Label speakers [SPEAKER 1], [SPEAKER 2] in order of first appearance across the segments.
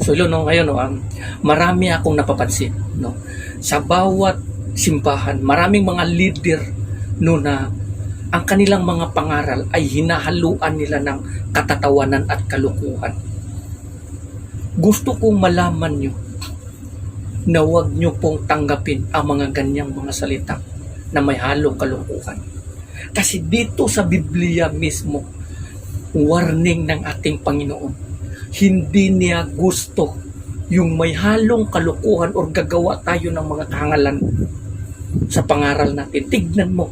[SPEAKER 1] So yun, no, ngayon, no, marami akong napapansin, no, sa bawat simbahan, maraming mga leader, no, na ang kanilang mga pangaral ay hinahaluan nila ng katatawanan at kalukuhan. Gusto kong malaman nyo na huwag nyo pong tanggapin ang mga ganyang mga salita na may halong kalukuhan. Kasi dito sa Biblia mismo, warning ng ating Panginoon, hindi niya gusto yung may halong kalukuhan o gagawa tayo ng mga kahangalan sa pangaral natin. Tignan mo,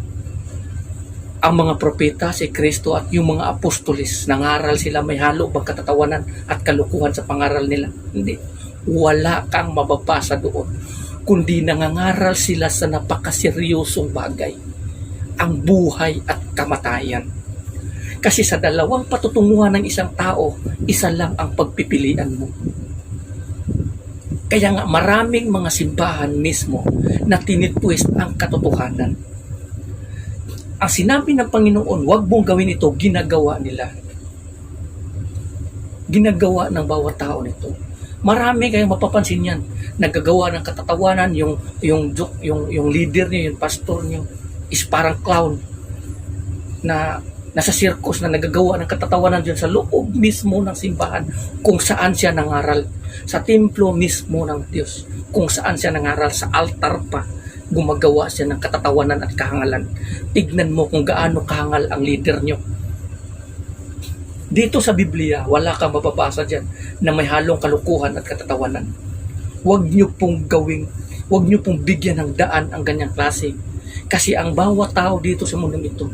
[SPEAKER 1] ang mga propeta, si Kristo at yung mga apostolis, nangaral sila may halo bang katatawanan at kalukuhan sa pangaral nila? Hindi. Wala kang mababasa doon. Kundi nangangaral sila sa napakaseryosong bagay, ang buhay at kamatayan. Kasi sa dalawang patutunguhan ng isang tao, isa lang ang pagpipilian mo. Kaya nga maraming mga simbahan mismo na tinitwist ang katotohanan. Ang sinabi ng Panginoon, huwag mong gawin ito, ginagawa nila. Ginagawa ng bawat tao nito. Marami kayong mapapansin yan. Nagagawa ng katatawanan, yung leader niyo, yung pastor niyo, is parang clown na nasa circus na nagagawa ng katatawanan dyan sa loob mismo ng simbahan kung saan siya nangaral. Sa templo mismo ng Diyos, kung saan siya nangaral, sa altar pa, gumagawa siya ng katatawanan at kahangalan. Tignan mo kung gaano kahangal ang leader nyo. Dito sa Biblia, wala kang mababasa dyan na may halong kalukuhan at katatawanan. Huwag nyo pong gawing, huwag nyo pong bigyan ng daan ang ganyang klase. Kasi ang bawat tao dito sa mundong ito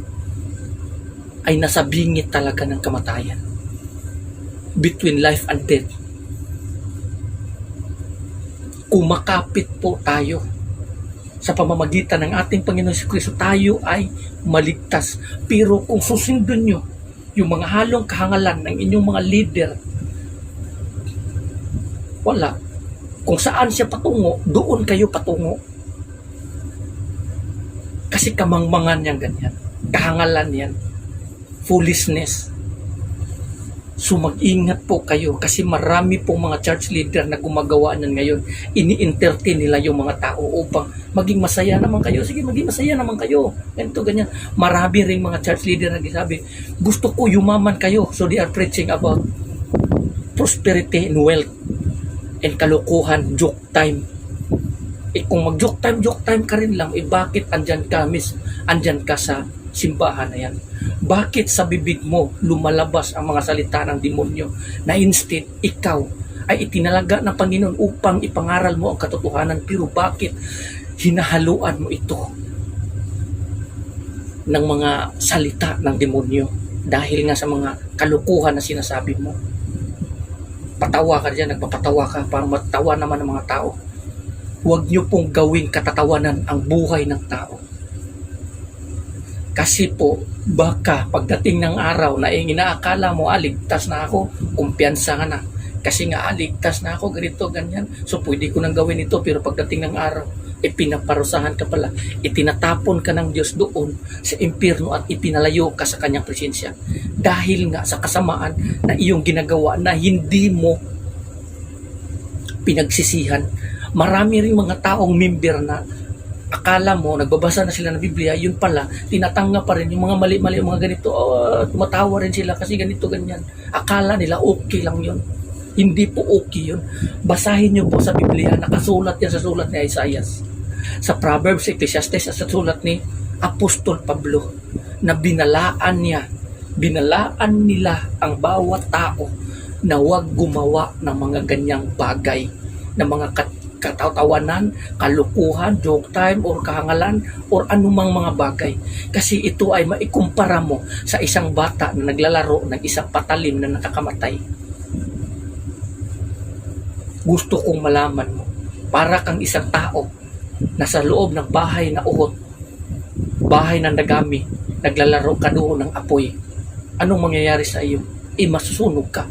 [SPEAKER 1] ay nasa bingit talaga ng kamatayan. Between life and death. Kumakapit po tayo sa pamamagitan ng ating Panginoon si Kristo, tayo ay maligtas. Pero kung susundin nyo yung mga halong kahangalan ng inyong mga leader, wala. Kung saan siya patungo, doon kayo patungo. Kasi kamangmangan yan ganyan. Kahangalan yan. Foolishness. So mag-ingat po kayo kasi marami pong mga church leader na gumagawa niyan ngayon. Ini-entertain nila yung mga tao upang maging masaya naman kayo. Sige, maging masaya naman kayo. Ganito, ganyan. Marami ring mga church leader na sabi, gusto ko yumaman kayo. So they are preaching about prosperity and wealth and kalukuhan, joke time. Kung mag-joke time ka rin lang, bakit andyan ka sa simbahan na yan? Bakit sa bibig mo lumalabas ang mga salita ng demonyo na instead ikaw ay itinalaga ng Panginoon upang ipangaral mo ang katotohanan, pero bakit hinahaluan mo ito ng mga salita ng demonyo dahil nga sa mga kalukuhan na sinasabi mo? Patawa ka dyan, nagpapatawa ka para matawa naman ng mga tao. Huwag nyo pong gawing katatawanan ang buhay ng tao. Kasi po, baka pagdating ng araw na inaakala mo, ligtas na ako, kumpiyansa ka na. Kasi nga, ligtas na ako, ganito, ganyan. So, pwede ko nang gawin ito, pero pagdating ng araw, pinaparusahan ka pala. Itinatapon ka ng Diyos doon sa impyerno at ipinalayo ka sa kanyang presensya. Dahil nga sa kasamaan na iyong ginagawa na hindi mo pinagsisihan. Marami ring mga taong member na akala mo, nagbabasa na sila ng Biblia, yun pala, tinatanggap pa rin yung mga mali-mali, mga ganito, tumatawa rin sila kasi ganito, ganyan. Akala nila okay lang yun. Hindi po okay yun. Basahin nyo po sa Biblia, nakasulat yan sa sulat ni Isaias. Sa Proverbs, Ecclesiastes, sa sulat ni Apostol Pablo, na binalaan nila ang bawat tao na huwag gumawa ng mga ganyang bagay, na mga katatawanan, kalukuhan, joke time, or kahangalan, or anumang mga bagay. Kasi ito ay maikumpara mo sa isang bata na naglalaro ng isang patalim na nakakamatay. Gusto kong malaman mo, para kang isang tao na sa loob ng bahay na uhot, bahay ng dagami, naglalaro ka doon ng apoy. Anong mangyayari sa iyo? Masusunog ka.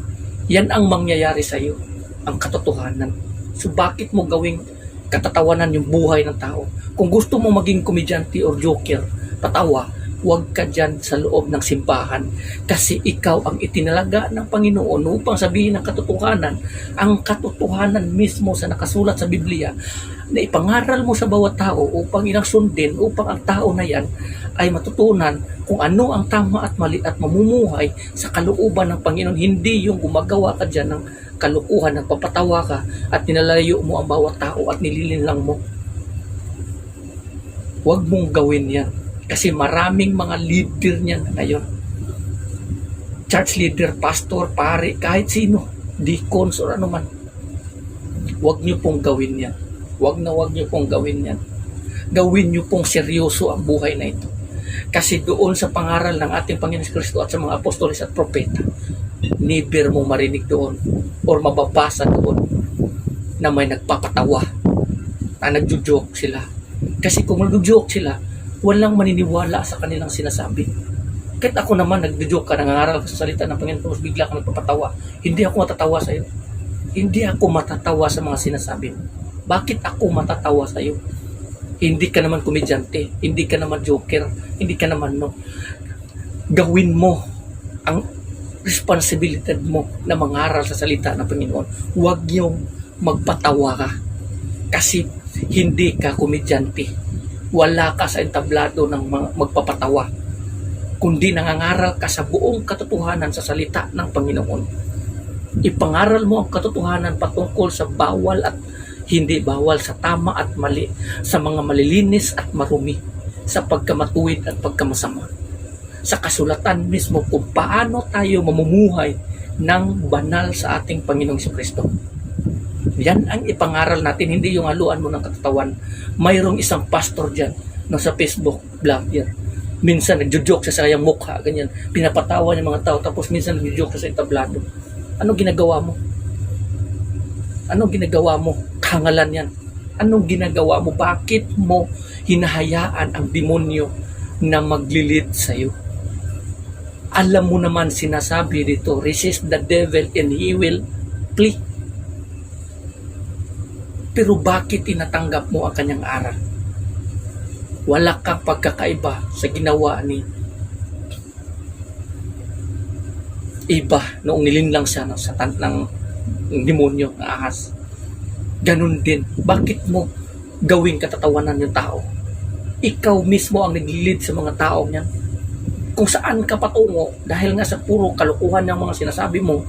[SPEAKER 1] Yan ang mangyayari sa iyo, ang katotohanan. So bakit mo gawing katatawanan yung buhay ng tao? Kung gusto mo maging komedyante or joker, patawa, huwag ka dyan sa loob ng simbahan kasi ikaw ang itinalaga ng Panginoon upang sabihin ng katotohanan, ang katotohanan mismo sa nakasulat sa Biblia na ipangaral mo sa bawat tao upang ilang sundin, upang ang tao na yan ay matutunan kung ano ang tama at mali at mamumuhay sa kalooban ng Panginoon. Hindi yung gumagawa ka dyan ng kalukuhan, nagpapatawa ka at ninalayo mo ang bawat tao at nililinlang mo. Huwag mong gawin yan. Kasi maraming mga leader niyan ngayon. Church leader, pastor, pare, kahit sino, deacons or ano man. Huwag niyo pong gawin yan. Huwag niyo pong gawin yan. Gawin niyo pong seryoso ang buhay na ito. Kasi doon sa pangaral ng ating Panginoon Kristo at sa mga apostoles at propeta, never mo marinig doon or mababasa doon na may nagpapatawa, na nagjo-joke sila. Kasi kung nagjo-joke sila, walang maniniwala sa kanilang sinasabi. Kahit ako naman, nagjo-joke ka, nangangaral ka sa salita ng Panginoon, tapos bigla ka nagpapatawa. Hindi ako matatawa sa iyo. Hindi ako matatawa sa mga sinasabi mo. Bakit ako matatawa sa iyo? Hindi ka naman komedyante, hindi ka naman joker, hindi ka naman Gawin mo ang responsibilidad mo na mangaral sa salita ng Panginoon. Huwag yung magpatawa ka. Kasi hindi ka komedyante. Wala ka sa entablado ng magpapatawa, kundi nangangaral ka sa buong katotohanan sa salita ng Panginoon. Ipangaral mo ang katotohanan patungkol sa bawal at hindi bawal, sa tama at mali, sa mga malilinis at marumi, sa pagkamatuwid at pagkamasama. Sa kasulatan mismo kung paano tayo mamumuhay ng banal sa ating Panginoong Kristo. Yan ang ipangaral natin, hindi yung haluan mo ng katatawan. Mayroong isang pastor dyan sa Facebook vlog yan. Minsan nagjo-joke siya sa kanyang mukha, ganyan. Pinapatawa niya mga tao, tapos minsan nagjo-joke siya sa entablado. Anong ginagawa mo? Anong ginagawa mo? Kangalan yan. Anong ginagawa mo? Bakit mo hinahayaan ang demonyo na maglilid sa iyo? Alam mo naman sinasabi dito, resist the devil and he will flee. Pero bakit tinatanggap mo ang kanyang aral? Wala kang pagkakaiba sa ginawa ni Eva noong nilinlang siya ng demonyo, ng ahas. Ganun din. Bakit mo gawing katatawanan yung tao? Ikaw mismo ang naglilid sa mga tao niyan. Kung saan ka patungo, dahil nga sa puro kalukuhan ng mga sinasabi mo,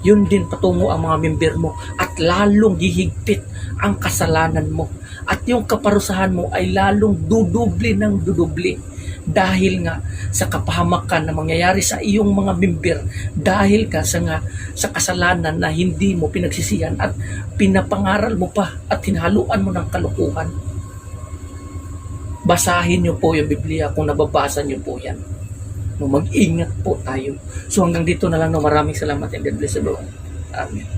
[SPEAKER 1] yun din patungo ang mga member mo at lalong hihigpit ang kasalanan mo. At yung kaparusahan mo ay lalong dudubli ng dudubli dahil nga sa kapahamakan na mangyayari sa iyong mga member dahil ka sa kasalanan na hindi mo pinagsisihan at pinapangaral mo pa at hinaluan mo ng kalukuhan. Basahin niyo po yung Biblia kung nababasa niyo po yan. Mag-ingat po tayo. So hanggang dito na lang. Maraming salamat and God bless everyone. Amen.